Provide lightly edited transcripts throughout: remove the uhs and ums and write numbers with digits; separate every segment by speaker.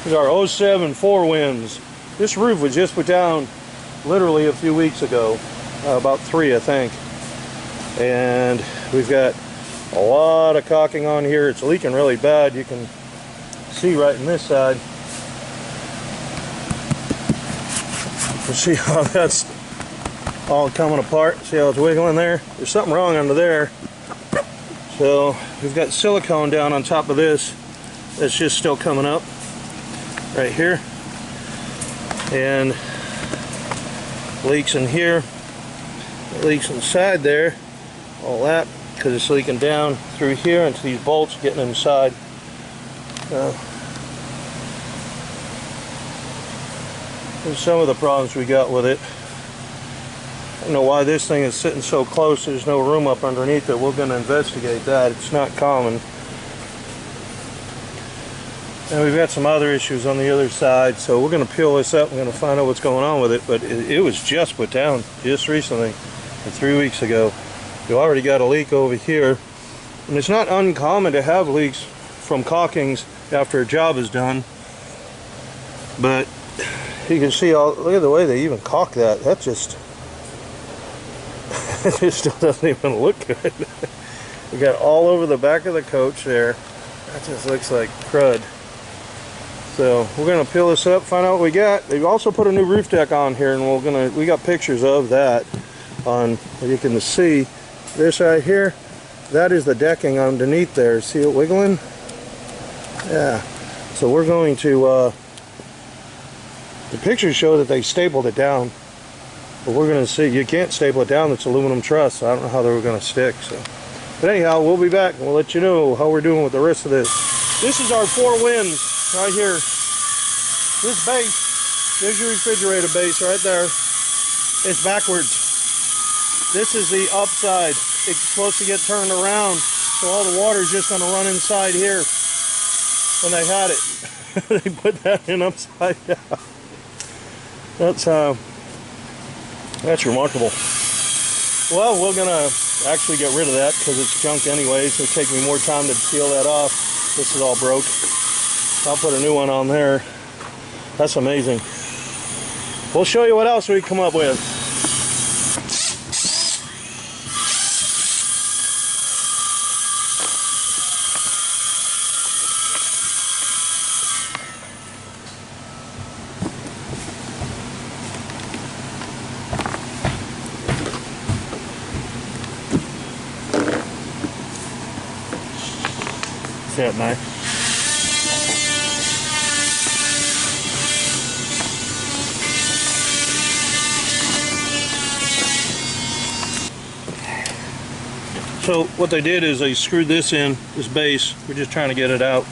Speaker 1: These are '07 four winds. This roof was just put down literally a few weeks ago, about 3 I think. And we've got a lot of caulking on here. It's leaking really bad. You can see right in this side. You see how that's all coming apart. See how it's wiggling there? There's something wrong under there. So we've got silicone down on top of this that's just still coming up right here, and leaks in here, leaks inside there, all that because it's leaking down through here into these bolts getting inside. There's some of the problems we got with it. I don't know why this thing is sitting so close. There's no room up underneath it. We're going to investigate that. It's not common. And we've got some other issues on the other side, so we're going to peel this up. We're going to find out what's going on with it. But it was just put down just recently, 3 weeks ago. We already got a leak over here. And it's not uncommon to have leaks from caulkings after a job is done. But you can see, look at the way they even caulk that. That just... it still doesn't even look good. We got all over the back of the coach there. That just looks like crud. So we're gonna peel this up, find out what we got. They've also put a new roof deck on here, and we got pictures of that on. You can see this right here. That is the decking underneath there. See it wiggling? Yeah. So we're going to. The pictures show that they stapled it down. But we're going to see. You can't staple it down. It's aluminum truss. So I don't know how they were going to stick. So, but anyhow, we'll be back and we'll let you know how we're doing with the rest of this. This is our four winds right here. This base, there's your refrigerator base right there. It's backwards. This is the upside. It's supposed to get turned around, so all the water is just going to run inside here. When they had it, they put that in upside down. That's remarkable. Well, we're gonna actually get rid of that because it's junk anyway, so it'll take me more time to peel that off. This is all broke. I'll put a new one on there. That's amazing. We'll show you what else we come up with. That knife. So what they did is they screwed this in, this base. We're just trying to get it out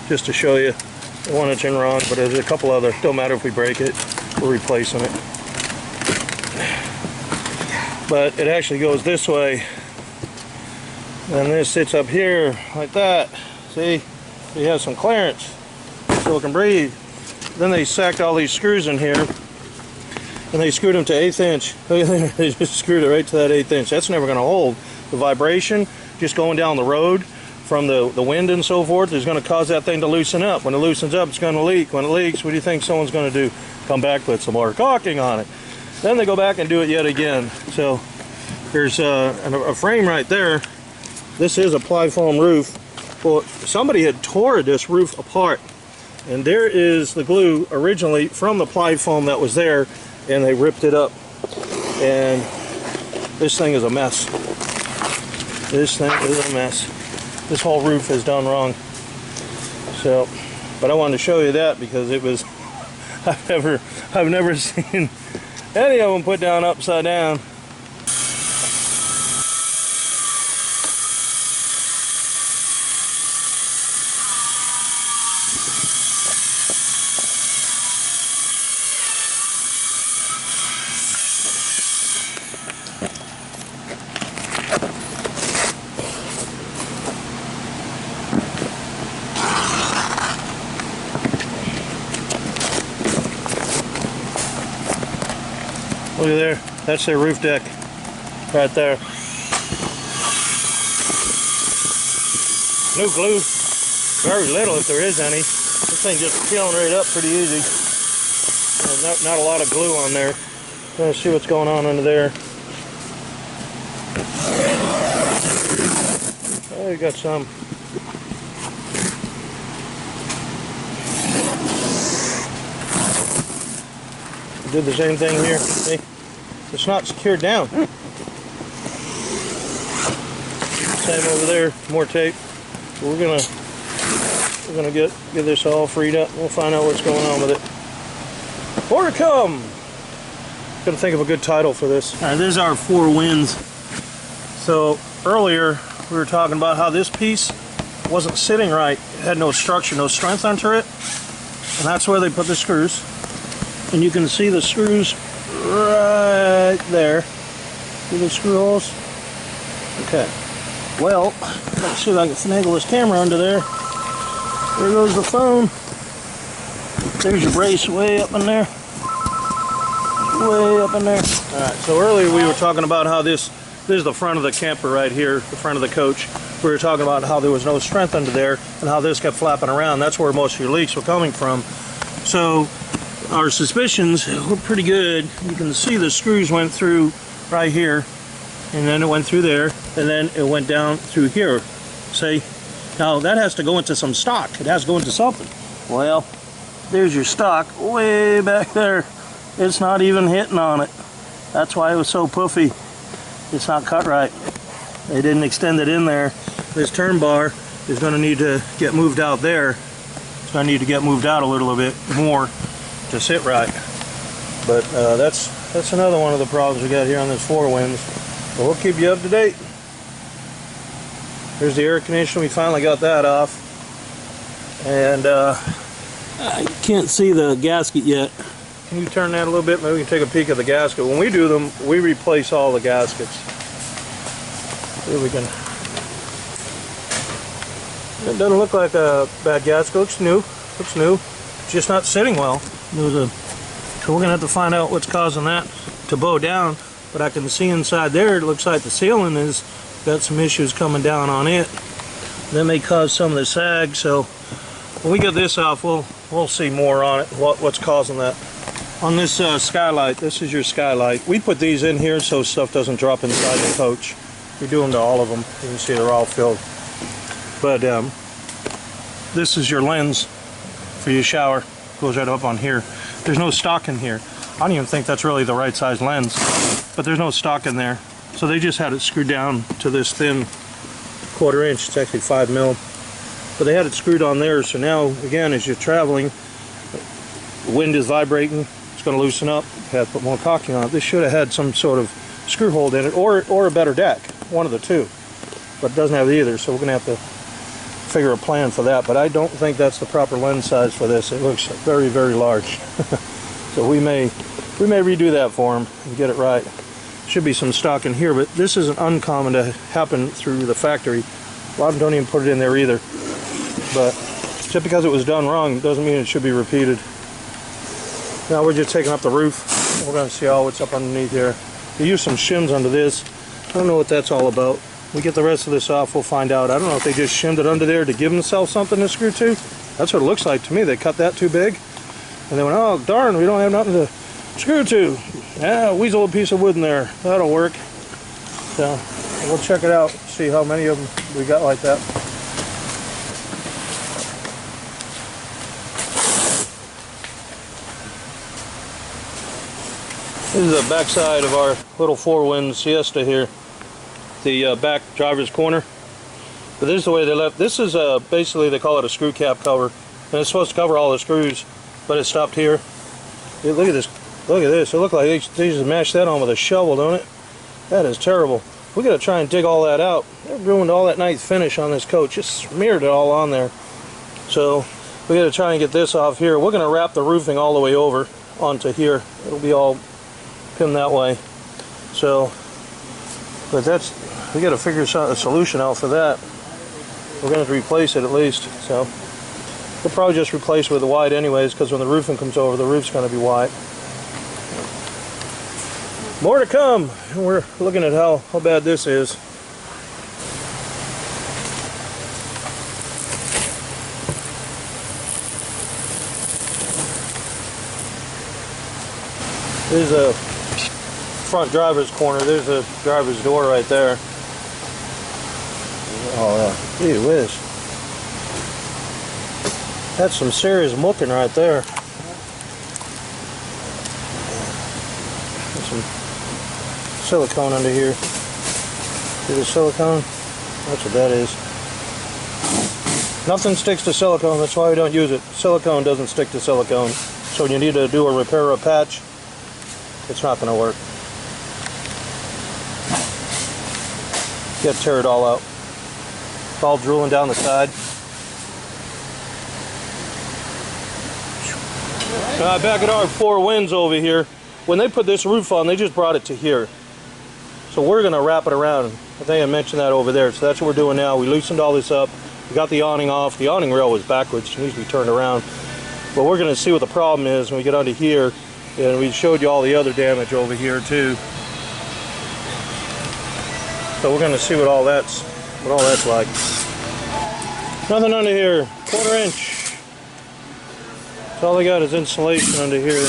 Speaker 1: just to show you. One it's in wrong, but there's a couple other. Don't matter if we break it, we're replacing it. But it actually goes this way, and this sits up here like that. See, we have some clearance so it can breathe. Then they sacked all these screws in here and they screwed them to 1/8 inch. They just screwed it right to that 1/8 inch. That's never going to hold. The vibration just going down the road from the wind and so forth is going to cause that thing to loosen up. When it loosens up, it's going to leak. When it leaks, what do you think someone's going to do? Come back, put some more caulking on it. Then they go back and do it yet again. So there's a frame right there. This is a ply foam roof. Well, somebody had tore this roof apart, and there is the glue originally from the ply foam that was there, and they ripped it up, and this thing is a mess. This thing is a mess. This whole roof is done wrong. So, but I wanted to show you that because it was I've never seen any of them put down upside down. Look at there, that's their roof deck right there. No glue, very little if there is any. This thing just peeling right up pretty easy. Not a lot of glue on there. Let's see what's going on under there. Oh, you got some. Did the same thing here. See? It's not secured down. Same over there. More tape. We're gonna get this all freed up. We'll find out what's going on with it. More to come. Gotta think of a good title for this. All right, there's our 4 winds. So earlier we were talking about how this piece wasn't sitting right. It had no structure, no strength under it, and that's where they put the screws. And you can see the screws right there. See the screw holes? Okay. Well, let's see if I can finagle this camera under there. There goes the phone. There's your brace way up in there. Way up in there. Alright, so earlier we were talking about how this is the front of the camper right here, the front of the coach. We were talking about how there was no strength under there and how this kept flapping around. That's where most of your leaks were coming from. So our suspicions were pretty good. You can see the screws went through right here, and then it went through there, and then it went down through here. See? Now that has to go into some stock. It has to go into something. Well, there's your stock way back there. It's not even hitting on it. That's why it was so puffy. It's not cut right. They didn't extend it in there. This turn bar is going to need to get moved out there. It's going to need to get moved out a little bit more to sit right. But that's another one of the problems we got here on this 4 winds. But we'll keep you up to date. There's the air conditioner. We finally got that off. And I can't see the gasket yet. Can you turn that a little bit? Maybe we can take a peek at the gasket. When we do them, we replace all the gaskets. See if we can. It doesn't look like a bad gasket. Looks new. Looks new. It's just not sitting well. So we're gonna have to find out what's causing that to bow down. But I can see inside there, it looks like the ceiling has got some issues coming down on it. That may cause some of the sag. So when we get this off, we'll see more on it. What's causing that? On this skylight, this is your skylight. We put these in here so stuff doesn't drop inside the coach. We do them to all of them. You can see they're all filled. But this is your lens for your shower. Goes right up on here. There's no stock in here. I don't even think that's really the right size lens, but there's no stock in there. So they just had it screwed down to this thin 1/4 inch. It's actually 5 mil. But they had it screwed on there, so now again as you're traveling, the wind is vibrating. It's going to loosen up. You have to put more caulking on it. This should have had some sort of screw hole in it, or a better deck, one of the two. But it doesn't have either, so we're going to have to figure a plan for that. But I don't think that's the proper lens size for this. It looks very, very large. So we may redo that for them and get it right. Should be some stock in here, but this isn't uncommon to happen through the factory. A lot of them don't even put it in there either. But just because it was done wrong doesn't mean it should be repeated. Now we're just taking up the roof. We're going to see what's up underneath here. We use some shims under this. I don't know what that's all about. We get the rest of this off, we'll find out. I don't know if they just shimmed it under there to give themselves something to screw to. That's what it looks like to me. They cut that too big. And they went, oh darn, we don't have nothing to screw to. Yeah, weasel a piece of wood in there. That'll work. So we'll check it out, see how many of them we got like that. This is the back side of our little 4-wind Siesta here. The back driver's corner. But this is the way they left. This is basically, they call it a screw cap cover. And it's supposed to cover all the screws, but it stopped here. Look at this. Look at this. It looked like they just mashed that on with a shovel, don't it? That is terrible. We got to try and dig all that out. They ruined all that nice finish on this coach. Just smeared it all on there. So we got to try and get this off here. We're going to wrap the roofing all the way over onto here. It'll be all pinned that way. So, but that's, we got to figure a solution out for that. We're going to have to replace it at least. So we'll probably just replace with the wide anyways, because when the roofing comes over, the roof's going to be wide. More to come. We're looking at how bad this is. There's a front driver's corner. There's a driver's door right there. Oh yeah, gee whiz. That's some serious mucking right there. There's some silicone under here. See the silicone? That's what that is. Nothing sticks to silicone, that's why we don't use it. Silicone doesn't stick to silicone. So when you need to do a repair or a patch, it's not going to work. You got to tear it all out. It's all drooling down the side. Back at our Four Winds over here, when they put this roof on, they just brought it to here. So we're going to wrap it around. I think I mentioned that over there. So that's what we're doing now. We loosened all this up. We got the awning off. The awning rail was backwards. It needs to be turned around. But we're going to see what the problem is when we get under here. And we showed you all the other damage over here too. So we're going to see what all that's like. Nothing under here. 1/4 inch. So all they got is insulation under here.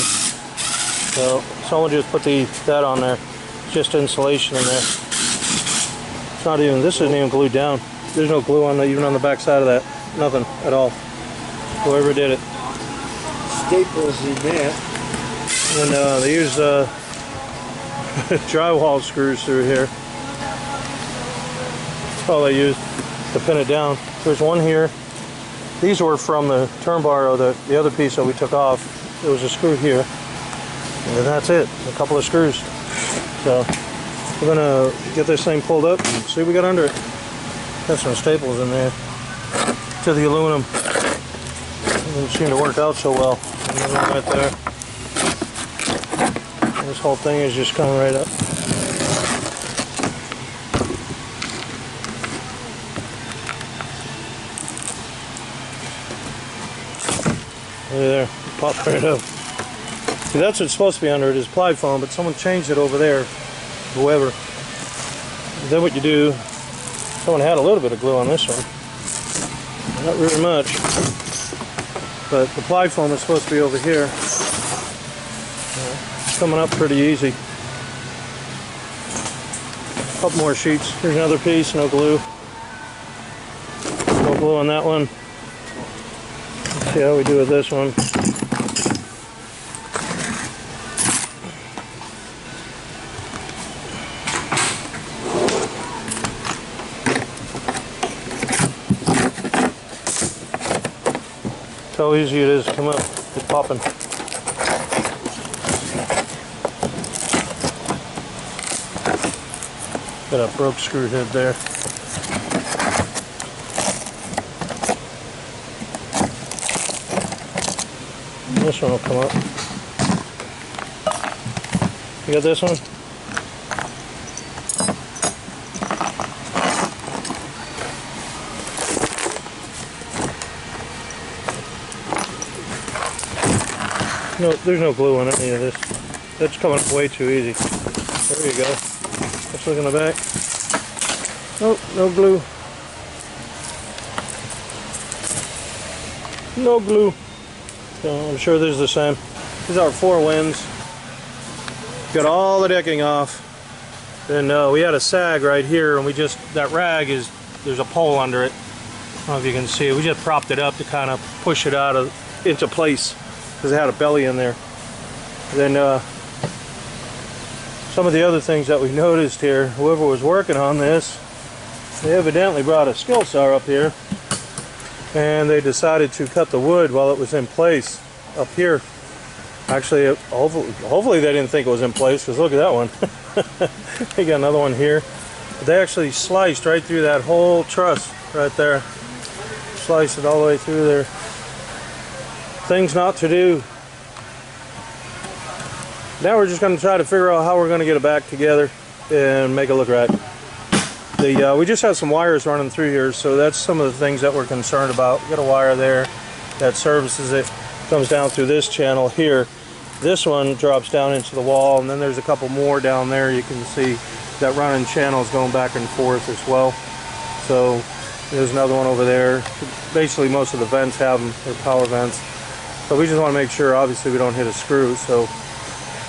Speaker 1: So someone just put that on there. It's just insulation in there. It's not even. This isn't even glued down. There's no glue on even on the back side of that. Nothing at all. Whoever did it.
Speaker 2: Staples in there.
Speaker 1: And they use drywall screws through here. That's all they use to pin it down. There's one here. These were from the turn bar, or the other piece that we took off. There was a screw here. And that's it. A couple of screws. So we're gonna get this thing pulled up and see what we got under it. Got some staples in there to the aluminum. It didn't seem to work out so well. Another one right there. This whole thing is just coming right up. Look at there, popped right up. See, that's what's supposed to be under it, is ply foam, but someone changed it over there, whoever. Then what you do, someone had a little bit of glue on this one. Not really much. But the ply foam is supposed to be over here. It's coming up pretty easy. A couple more sheets. Here's another piece, no glue. No glue on that one. Let's see how we do with this one. How easy it is to come up. It's popping. Got a broke screw head there. This one will come up. You got this one? No, there's no glue on any of this. That's coming up way too easy. There you go. Let's look in the back. Nope, no glue. No glue. So I'm sure this is the same. These are Four Winds. Got all the decking off. And we had a sag right here, and we just, that rag is, there's a pole under it. I don't know if you can see it. We just propped it up to kind of push it into place, because it had a belly in there. Then some of the other things that we noticed here, whoever was working on this, they evidently brought a skill saw up here, and they decided to cut the wood while it was in place up here. Actually, hopefully they didn't think it was in place, because look at that one. They got another one here. But they actually sliced right through that whole truss right there. Sliced it all the way through there. Things not to do. Now we're just going to try to figure out how we're going to get it back together and make it look right. We just have some wires running through here, so that's some of the things that we're concerned about. We got a wire there that services it, comes down through this channel here. This one drops down into the wall, and then there's a couple more down there. You can see that running channel is going back and forth as well. So there's another one over there. Basically most of the vents have them, they're power vents. But we just want to make sure, obviously, we don't hit a screw. So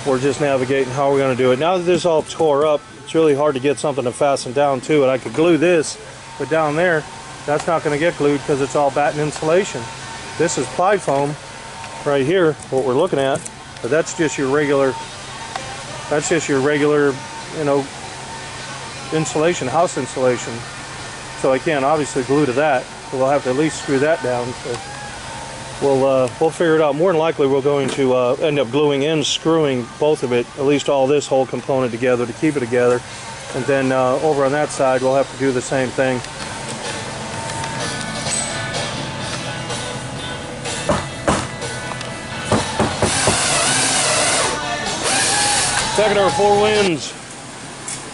Speaker 1: we're just navigating how we're going to do it. Now that this all tore up, it's really hard to get something to fasten down to it. I could glue this, but down there, that's not going to get glued because it's all batten insulation. This is ply foam right here, what we're looking at, but that's just your regular, you know, insulation, house insulation. So I can't obviously glue to that, so we'll have to at least screw that down. So we'll figure it out. More than likely we're going to end up gluing and screwing both of it, at least all this whole component together to keep it together. And then over on that side we'll have to do the same thing. Second our four winds.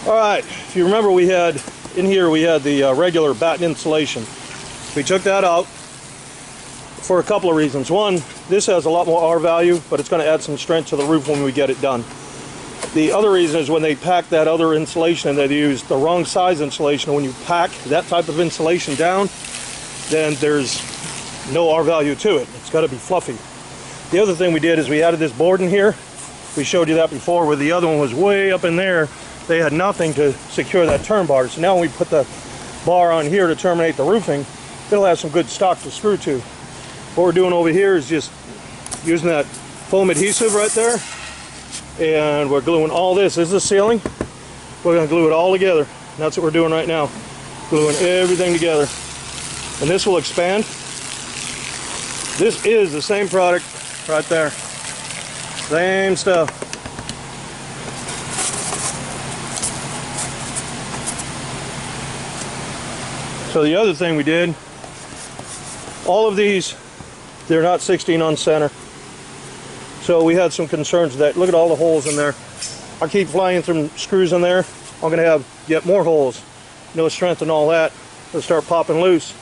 Speaker 1: All right, if you remember, we had in here the regular batten insulation. We took that out for a couple of reasons. One, this has a lot more R value, but it's going to add some strength to the roof when we get it done. The other reason is when they pack that other insulation and they used the wrong size insulation. When you pack that type of insulation down, then there's no R value to it. It's got to be fluffy. The other thing we did is we added this board in here. We showed you that before, where the other one was way up in there. They had nothing to secure that turn bar. So now when we put the bar on here to terminate the roofing, it'll have some good stock to screw to. What we're doing over here is just using that foam adhesive right there, and we're gluing all this. This is the ceiling. We're going to glue it all together. And that's what we're doing right now, gluing everything together. And this will expand. This is the same product right there. Same stuff. So the other thing we did, all of these, they're not 16 on center. So we had some concerns with that. Look at all the holes in there. I keep flying some screws in there. I'm going to have yet more holes. No strength and all that. They'll start popping loose.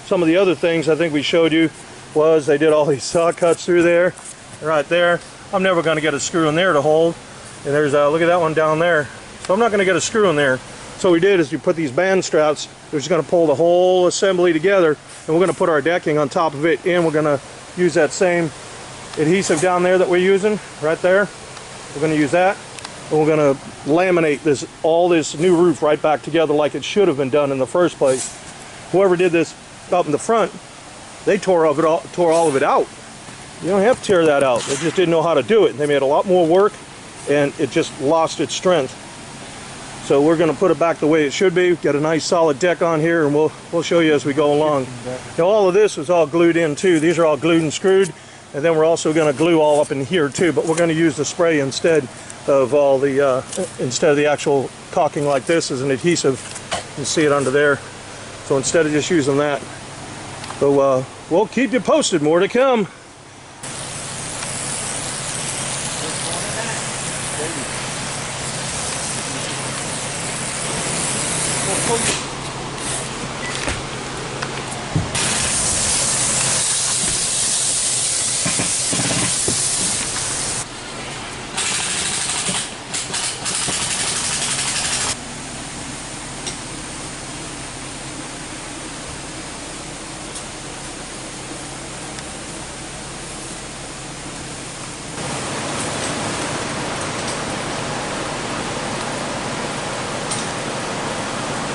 Speaker 1: Some of the other things I think we showed you was they did all these saw cuts through there, right there. I'm never going to get a screw in there to hold. And there's look at that one down there. So I'm not going to get a screw in there. So what we did is we put these band straps. We're just going to pull the whole assembly together, and we're going to put our decking on top of it, and we're going to use that same adhesive down there that we're using right there. We're going to use that, and we're going to laminate all this new roof right back together like it should have been done in the first place. Whoever did this up in the front, they tore all of it out. You don't have to tear that out. They just didn't know how to do it. They made a lot more work, and it just lost its strength. So we're going to put it back the way it should be. Get a nice solid deck on here, and we'll show you as we go along. Now all of this is all glued in too. These are all glued and screwed, and then we're also going to glue all up in here too. But we're going to use the spray instead of the actual caulking like this as an adhesive. You can see it under there. So instead of just using that, so we'll keep you posted. More to come.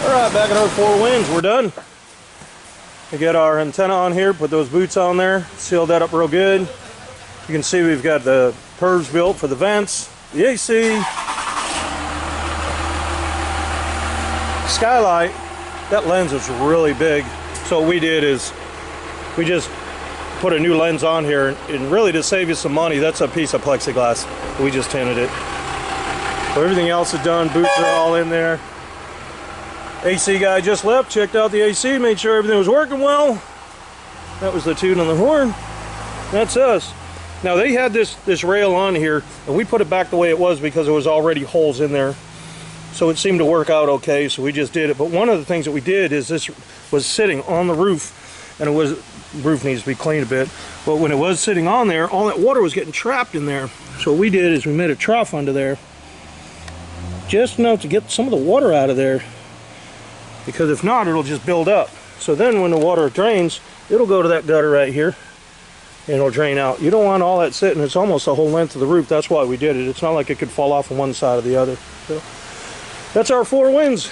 Speaker 1: Alright, back at our four winds, we're done. We get our antenna on here, put those boots on there, seal that up real good. You can see we've got the curves built for the vents, the AC, skylight. That lens is really big. So what we did is we just put a new lens on here, and really to save you some money, that's a piece of plexiglass. We just tinted it. So everything else is done, boots are all in there. AC guy just left, checked out the AC, made sure everything was working well. That was the toot on the horn. That's us. Now they had this rail on here, and we put it back the way it was because there was already holes in there. So it seemed to work out okay, so we just did it. But one of the things that we did is this was sitting on the roof, and roof needs to be cleaned a bit. But when it was sitting on there, all that water was getting trapped in there. So what we did is we made a trough under there, just enough to get some of the water out of there. Because if not, it'll just build up. So then when the water drains, it'll go to that gutter right here, and it'll drain out. You don't want all that sitting. It's almost the whole length of the roof. That's why we did it. It's not like it could fall off on one side or the other. So that's our 4 winds.